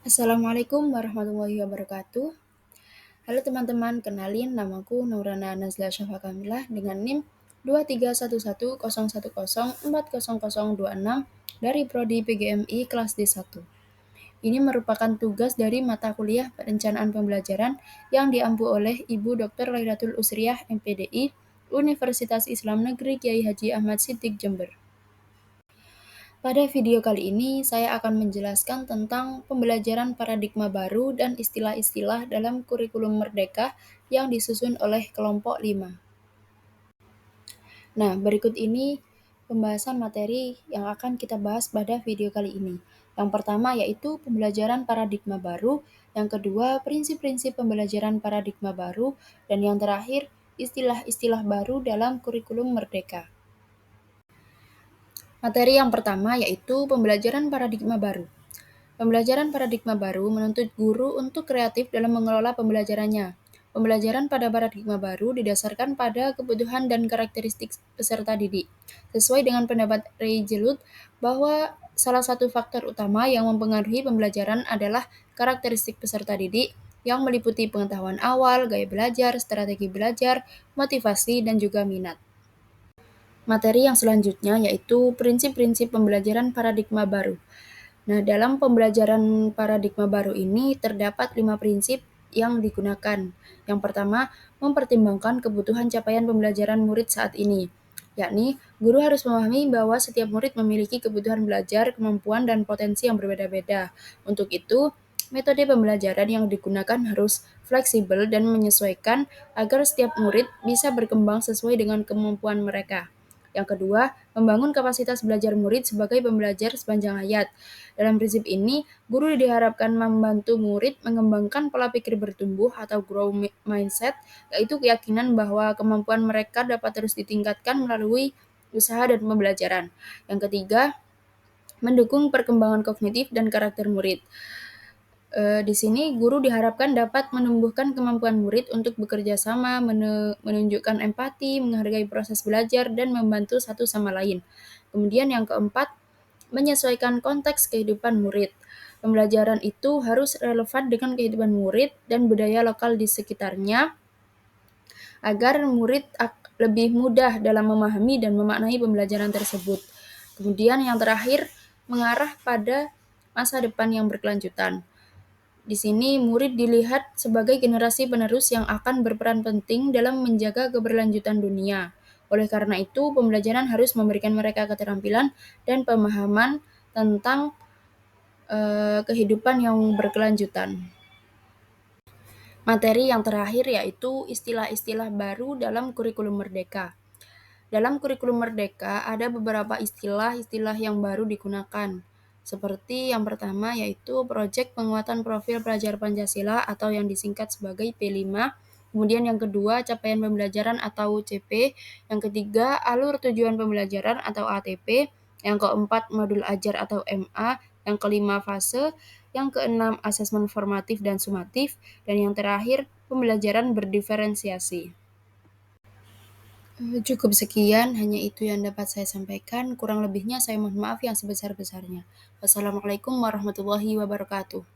Assalamualaikum warahmatullahi wabarakatuh. Halo teman-teman, kenalin namaku Nurana Nazla Syafa Kamilah dengan NIM 231101104026 dari Prodi PGMI kelas D1. Ini merupakan tugas dari mata kuliah perencanaan pembelajaran yang diampu oleh Ibu Dr. Lairatul Usriyah MPDI Universitas Islam Negeri Kiai Haji Ahmad Siddiq Jember. Pada video kali ini, saya akan menjelaskan tentang pembelajaran paradigma baru dan istilah-istilah dalam kurikulum Merdeka yang disusun oleh kelompok 5. Nah, berikut ini pembahasan materi yang akan kita bahas pada video kali ini. Yang pertama yaitu pembelajaran paradigma baru, yang kedua prinsip-prinsip pembelajaran paradigma baru, dan yang terakhir istilah-istilah baru dalam kurikulum Merdeka. Materi yang pertama yaitu pembelajaran paradigma baru. Pembelajaran paradigma baru menuntut guru untuk kreatif dalam mengelola pembelajarannya. Pembelajaran pada paradigma baru didasarkan pada kebutuhan dan karakteristik peserta didik. Sesuai dengan pendapat Ray Jelut bahwa salah satu faktor utama yang mempengaruhi pembelajaran adalah karakteristik peserta didik yang meliputi pengetahuan awal, gaya belajar, strategi belajar, motivasi, dan juga minat. Materi yang selanjutnya yaitu prinsip-prinsip pembelajaran paradigma baru. Nah, dalam pembelajaran paradigma baru ini terdapat 5 prinsip yang digunakan. Yang pertama, mempertimbangkan kebutuhan capaian pembelajaran murid saat ini, yakni guru harus memahami bahwa setiap murid memiliki kebutuhan belajar, kemampuan, dan potensi yang berbeda-beda. Untuk itu, metode pembelajaran yang digunakan harus fleksibel dan menyesuaikan agar setiap murid bisa berkembang sesuai dengan kemampuan mereka. Yang kedua, membangun kapasitas belajar murid sebagai pembelajar sepanjang hayat. Dalam prinsip ini, guru diharapkan membantu murid mengembangkan pola pikir bertumbuh atau grow mindset, yaitu keyakinan bahwa kemampuan mereka dapat terus ditingkatkan melalui usaha dan pembelajaran. Yang ketiga, mendukung perkembangan kognitif dan karakter murid. Di sini guru diharapkan dapat menumbuhkan kemampuan murid untuk bekerja sama, menunjukkan empati, menghargai proses belajar, dan membantu satu sama lain. Kemudian yang keempat, menyesuaikan konteks kehidupan murid. Pembelajaran itu harus relevan dengan kehidupan murid dan budaya lokal di sekitarnya agar murid lebih mudah dalam memahami dan memaknai pembelajaran tersebut. Kemudian yang terakhir, mengarah pada masa depan yang berkelanjutan. Di sini, murid dilihat sebagai generasi penerus yang akan berperan penting dalam menjaga keberlanjutan dunia. Oleh karena itu, pembelajaran harus memberikan mereka keterampilan dan pemahaman tentang kehidupan yang berkelanjutan. Materi yang terakhir yaitu istilah-istilah baru dalam kurikulum Merdeka. Dalam kurikulum Merdeka ada beberapa istilah-istilah yang baru digunakan. Seperti yang pertama yaitu Proyek Penguatan Profil Pelajar Pancasila atau yang disingkat sebagai P5. Kemudian yang kedua Capaian Pembelajaran atau CP. Yang ketiga Alur Tujuan Pembelajaran atau ATP. Yang keempat Modul Ajar atau MA. Yang kelima Fase. Yang keenam Asesmen Formatif dan Sumatif. Dan yang terakhir Pembelajaran Berdiferensiasi. Cukup sekian, hanya itu yang dapat saya sampaikan. Kurang lebihnya saya mohon maaf yang sebesar-besarnya. Wassalamualaikum warahmatullahi wabarakatuh.